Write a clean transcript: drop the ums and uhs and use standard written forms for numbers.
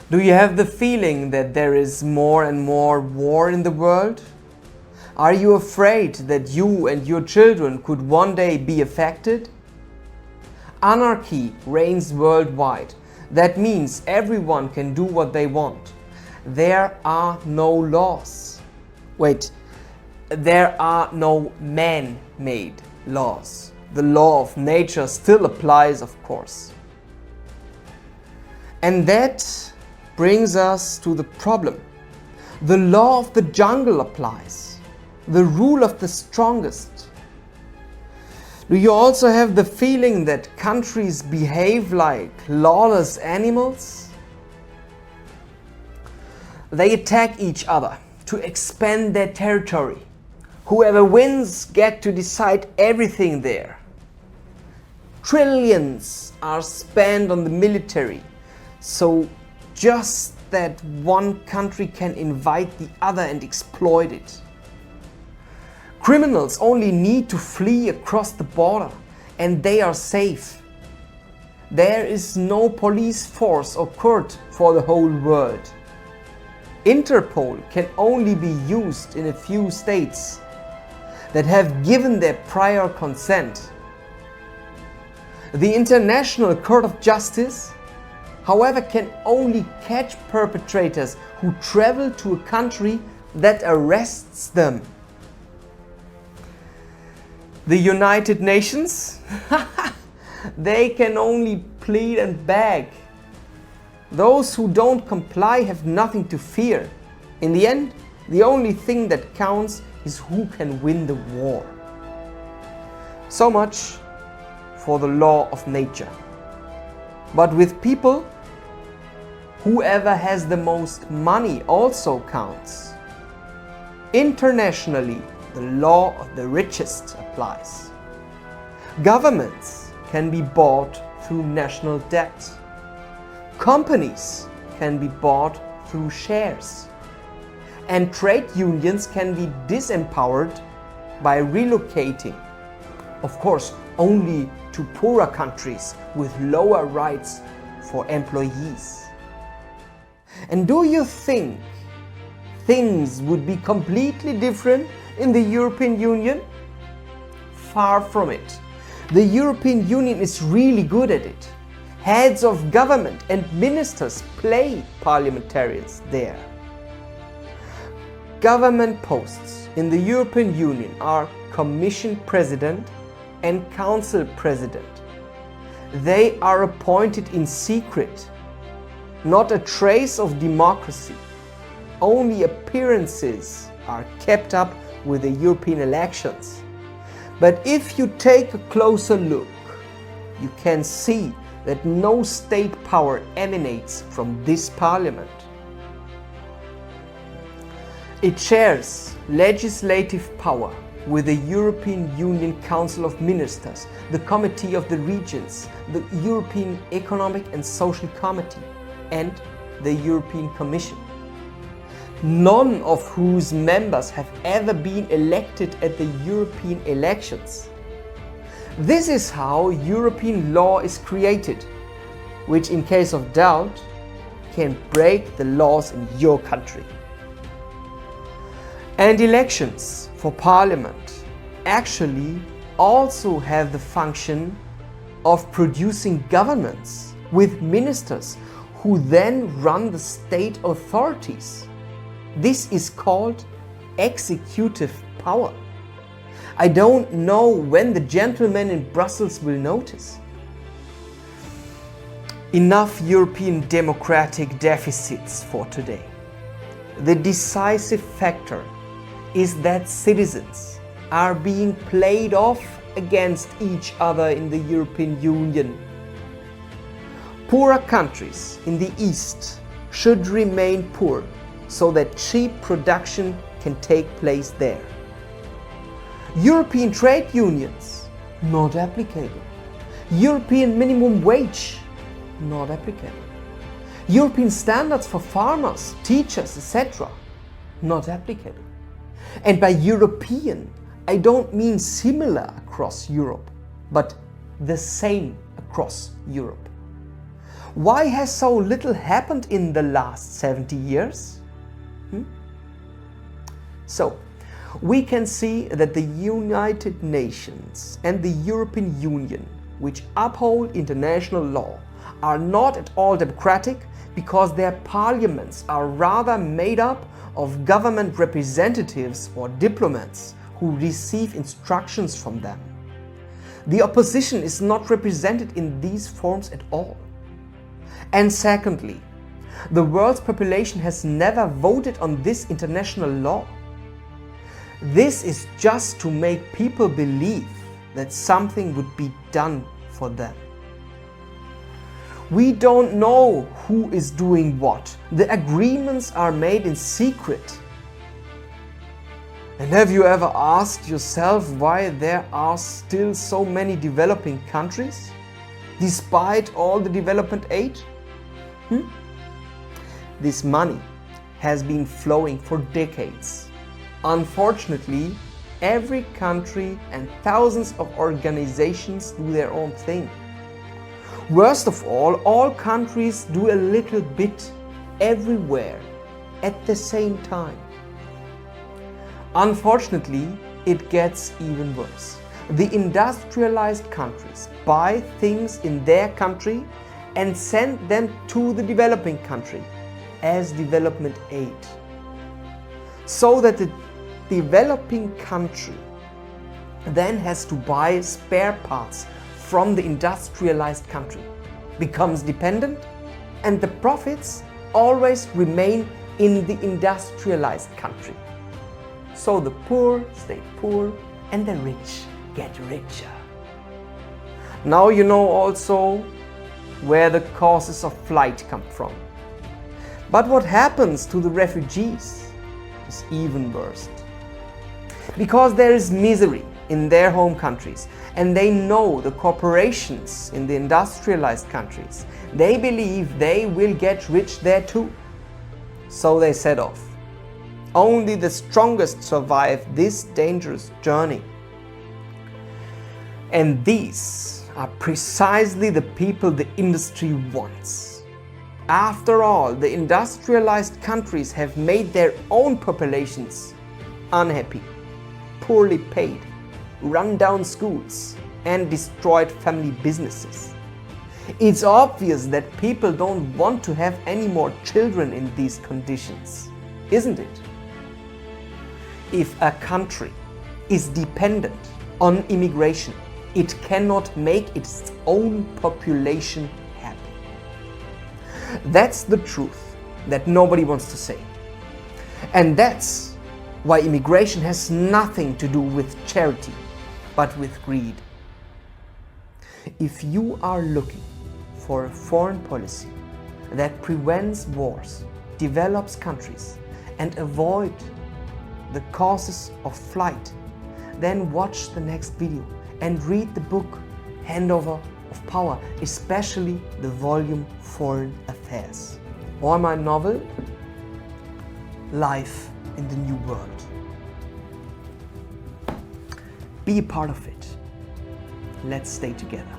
Do you have the feeling that there is more and more war in the world? Are you afraid that you and your children could one day be affected? Anarchy reigns worldwide. That means everyone can do what they want. There are no laws. Wait, there are no man-made laws. The law of nature still applies, of course. And that brings us to the problem. The law of the jungle applies. The rule of the strongest. Do you also have the feeling that countries behave like lawless animals? They attack each other to expand their territory. Whoever wins gets to decide everything there. Trillions are spent on the military, so just that one country can invade the other and exploit it. Criminals only need to flee across the border and they are safe. There is no police force or court for the whole world. Interpol can only be used in a few states that have given their prior consent. The International Court of Justice, however, can only catch perpetrators who travel to a country that arrests them. The United Nations? They can only plead and beg. Those who don't comply have nothing to fear. In the end, the only thing that counts is who can win the war. So much for the law of nature. But with people, whoever has the most money also counts. Internationally, the law of the richest applies. Governments can be bought through national debt. Companies can be bought through shares. And trade unions can be disempowered by relocating. Of course, only to poorer countries with lower rights for employees. And do you think things would be completely different in the European Union? Far from it. The European Union is really good at it. Heads of government and ministers play parliamentarians there. Government posts in the European Union are Commission President and Council President. They are appointed in secret. Not a trace of democracy. Only appearances are kept up with the European elections. But if you take a closer look, you can see that no state power emanates from this parliament. It shares legislative power with the European Union Council of Ministers, the Committee of the Regions, the European Economic and Social Committee, and the European Commission, none of whose members have ever been elected at the European elections. This is how European law is created, which in case of doubt can break the laws in your country. And elections for parliament actually also have the function of producing governments with ministers who then run the state authorities. This is called executive power. I don't know when the gentlemen in Brussels will notice. Enough European democratic deficits for today. The decisive factor is that citizens are being played off against each other in the European Union. Poorer countries in the East should remain poor so that cheap production can take place there. European trade unions, not applicable. European minimum wage, not applicable. European standards for farmers, teachers, etc., not applicable. And by European, I don't mean similar across Europe, but the same across Europe. Why has so little happened in the last 70 years? So, we can see that the United Nations and the European Union, which uphold international law, are not at all democratic because their parliaments are rather made up of government representatives or diplomats who receive instructions from them. The opposition is not represented in these forms at all. And secondly, the world's population has never voted on this international law. This is just to make people believe that something would be done for them. We don't know who is doing what. The agreements are made in secret. And have you ever asked yourself why there are still so many developing countries, despite all the development aid? This money has been flowing for decades. Unfortunately, every country and thousands of organizations do their own thing. Worst of all countries do a little bit everywhere at the same time. Unfortunately, it gets even worse. The industrialized countries buy things in their country and send them to the developing country as development aid, so that the developing country then has to buy spare parts from the industrialized country, becomes dependent, and the profits always remain in the industrialized country. So the poor stay poor and the rich get richer. Now you know also where the causes of flight come from. But what happens to the refugees is even worse. Because there is misery in their home countries and they know the corporations in the industrialized countries, they believe they will get rich there too. So they set off. Only the strongest survive this dangerous journey. And these are precisely the people the industry wants. After all, the industrialized countries have made their own populations unhappy, poorly paid, run down schools, and destroyed family businesses. It's obvious that people don't want to have any more children in these conditions, isn't it? If a country is dependent on immigration, it cannot make its own population happy. That's the truth that nobody wants to say. And that's why immigration has nothing to do with charity, but with greed. If you are looking for a foreign policy that prevents wars, develops countries, and avoid the causes of flight, then watch the next video and read the book Handover of Power, especially the volume Foreign Affairs, or my novel Life in the New World. Be a part of it. Let's stay together.